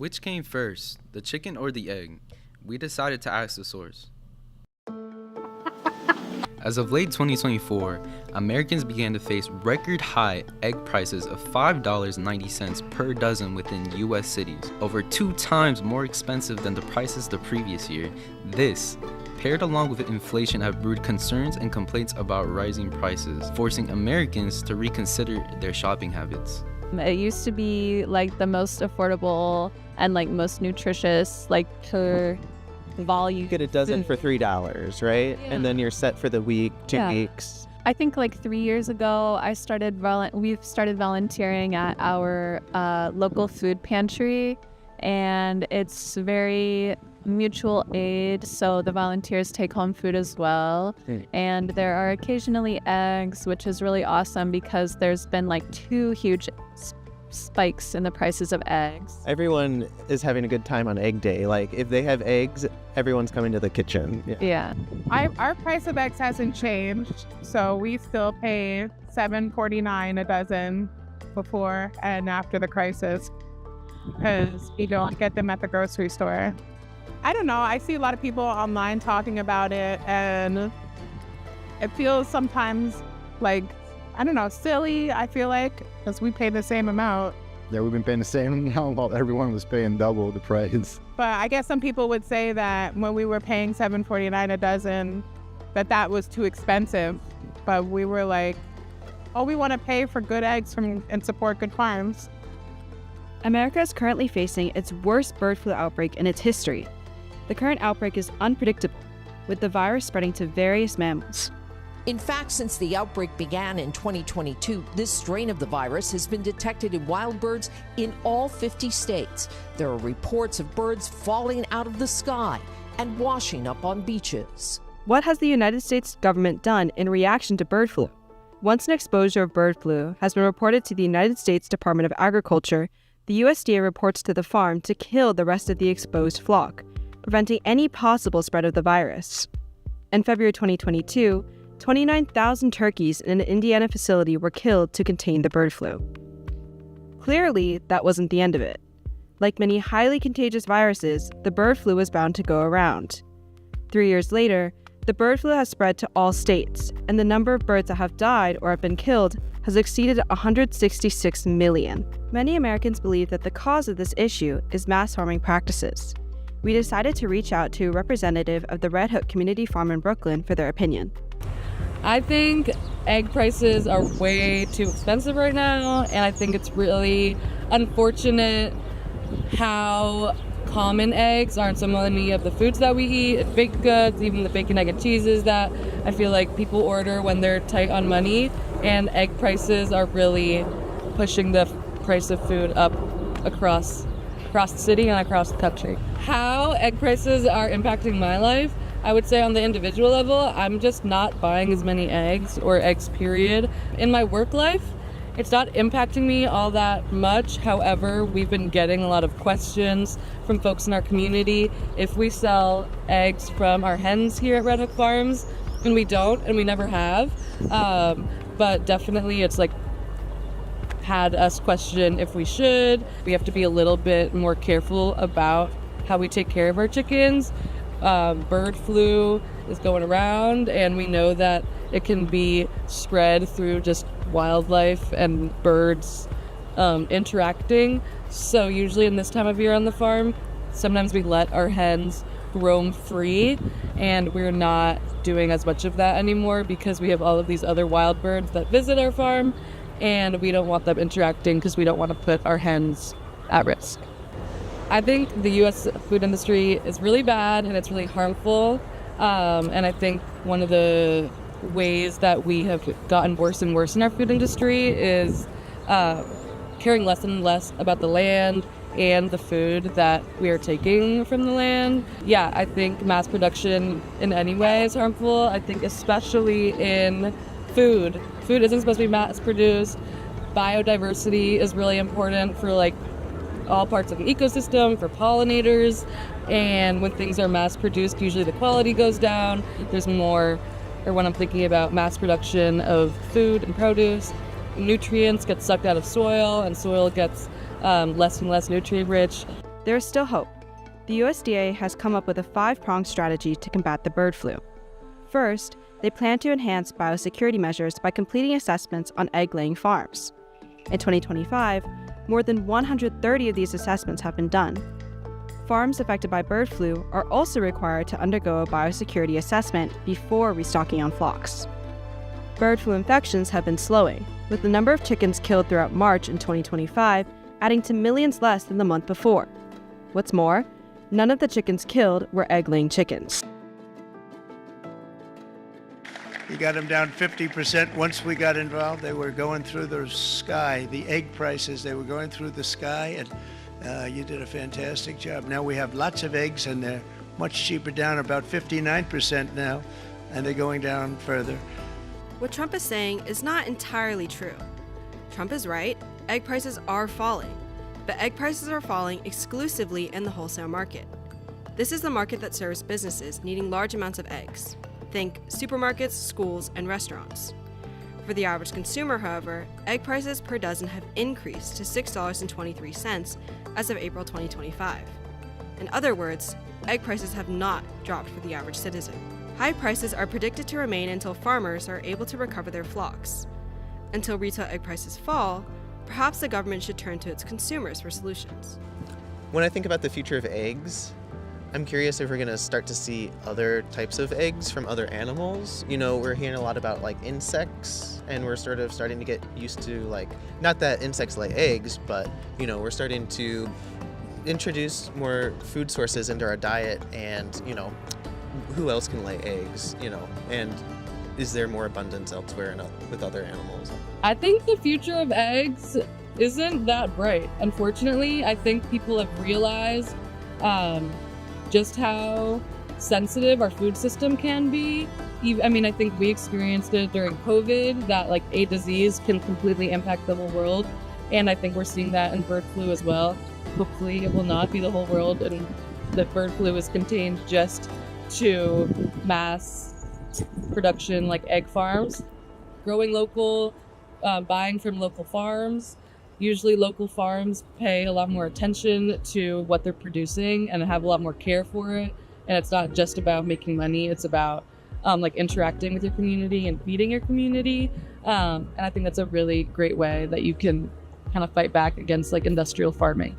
Which came first, the chicken or the egg? We decided to ask the source. As of late 2024, Americans began to face record-high egg prices of $5.90 per dozen within U.S. cities, over 2 times more expensive than the prices the previous year. This, paired along with inflation, have brewed concerns and complaints about rising prices, forcing Americans to reconsider their shopping habits. It used to be like the most affordable and like most nutritious, like per volume. You get a dozen for $3, right? Yeah. And then you're set for the week, 2 weeks. I think like 3 years ago, we've started volunteering at our local food pantry, and it's very mutual aid, so the volunteers take home food as well. And there are occasionally eggs, which is really awesome because there's been like 2 huge spikes in the prices of eggs. Everyone is having a good time on egg day. Like if they have eggs, everyone's coming to the kitchen. Yeah. Our price of eggs hasn't changed, so we still pay $7.49 a dozen before and after the crisis because we don't get them at the grocery store. I don't know. I see a lot of people online talking about it, and it feels sometimes like, I don't know, silly, I feel like, because we pay the same amount. Yeah, we've been paying the same amount while everyone was paying double the price. But I guess some people would say that when we were paying $7.49 a dozen, that was too expensive. But we were like, oh, we want to pay for good eggs and support good farms. America is currently facing its worst bird flu outbreak in its history. The current outbreak is unpredictable, with the virus spreading to various mammals. In fact, since the outbreak began in 2022, this strain of the virus has been detected in wild birds in all 50 states. There are reports of birds falling out of the sky and washing up on beaches. What has the United States government done in reaction to bird flu? Once an exposure of bird flu has been reported to the United States Department of Agriculture, the USDA reports to the farm to kill the rest of the exposed flock, preventing any possible spread of the virus. In February 2022, 29,000 turkeys in an Indiana facility were killed to contain the bird flu. Clearly, that wasn't the end of it. Like many highly contagious viruses, the bird flu was bound to go around. 3 years later, the bird flu has spread to all states, and the number of birds that have died or have been killed has exceeded 166 million. Many Americans believe that the cause of this issue is mass farming practices. We decided to reach out to a representative of the Red Hook Community Farm in Brooklyn for their opinion. I think egg prices are way too expensive right now, and I think it's really unfortunate how common eggs aren't so many of the foods that we eat, baked goods, even the bacon, egg, and cheeses that I feel like people order when they're tight on money, and egg prices are really pushing the price of food up across the city and across the country. How egg prices are impacting my life, I would say on the individual level, I'm just not buying as many eggs or eggs period. In my work life, it's not impacting me all that much. However, we've been getting a lot of questions from folks in our community if we sell eggs from our hens here at Red Hook Farms, and we don't, and we never have. But definitely it's like had us question if we should. We have to be a little bit more careful about how we take care of our chickens. Bird flu is going around, and we know that it can be spread through just wildlife and birds interacting. So usually in this time of year on the farm, sometimes we let our hens roam free, and we're not doing as much of that anymore because we have all of these other wild birds that visit our farm, and we don't want them interacting because we don't want to put our hens at risk. I think the U.S. food industry is really bad and it's really harmful, and I think one of the ways that we have gotten worse and worse in our food industry is caring less and less about the land and the food that we are taking from the land. Yeah, I think mass production in any way is harmful. I think especially in food. Food isn't supposed to be mass produced. Biodiversity is really important for like all parts of the ecosystem, for pollinators, and when things are mass produced, usually the quality goes down. There's more, or when I'm thinking about mass production of food and produce, nutrients get sucked out of soil, and soil gets less and less nutrient rich. There is still hope. The USDA has come up with a 5-pronged strategy to combat the bird flu. First, they plan to enhance biosecurity measures by completing assessments on egg-laying farms. In 2025, more than 130 of these assessments have been done. Farms affected by bird flu are also required to undergo a biosecurity assessment before restocking on flocks. Bird flu infections have been slowing, with the number of chickens killed throughout March in 2025 adding to millions less than the month before. What's more, none of the chickens killed were egg-laying chickens. You got them down 50%. Once we got involved, they were going through the sky. The egg prices, they were going through the sky, and you did a fantastic job. Now we have lots of eggs, and they're much cheaper, down about 59% now, and they're going down further. What Trump is saying is not entirely true. Trump is right, egg prices are falling, but egg prices are falling exclusively in the wholesale market. This is the market that serves businesses needing large amounts of eggs. Think supermarkets, schools, and restaurants. For the average consumer, however, egg prices per dozen have increased to $6.23 as of April 2025. In other words, egg prices have not dropped for the average citizen. High prices are predicted to remain until farmers are able to recover their flocks. Until retail egg prices fall, perhaps the government should turn to its consumers for solutions. When I think about the future of eggs, I'm curious if we're going to start to see other types of eggs from other animals. You know, we're hearing a lot about like insects, and we're sort of starting to get used to, like, not that insects lay eggs, but, you know, we're starting to introduce more food sources into our diet, and, you know, who else can lay eggs, you know, and is there more abundance elsewhere with other animals? I think the future of eggs isn't that bright. Unfortunately, I think people have realized just how sensitive our food system can be. I think we experienced it during COVID, that like a disease can completely impact the whole world. And I think we're seeing that in bird flu as well. Hopefully it will not be the whole world, and the bird flu is contained just to mass production like egg farms. Growing local, buying from local farms. Usually local farms pay a lot more attention to what they're producing and have a lot more care for it. And it's not just about making money, it's about interacting with your community and feeding your community. And I think that's a really great way that you can kind of fight back against like industrial farming.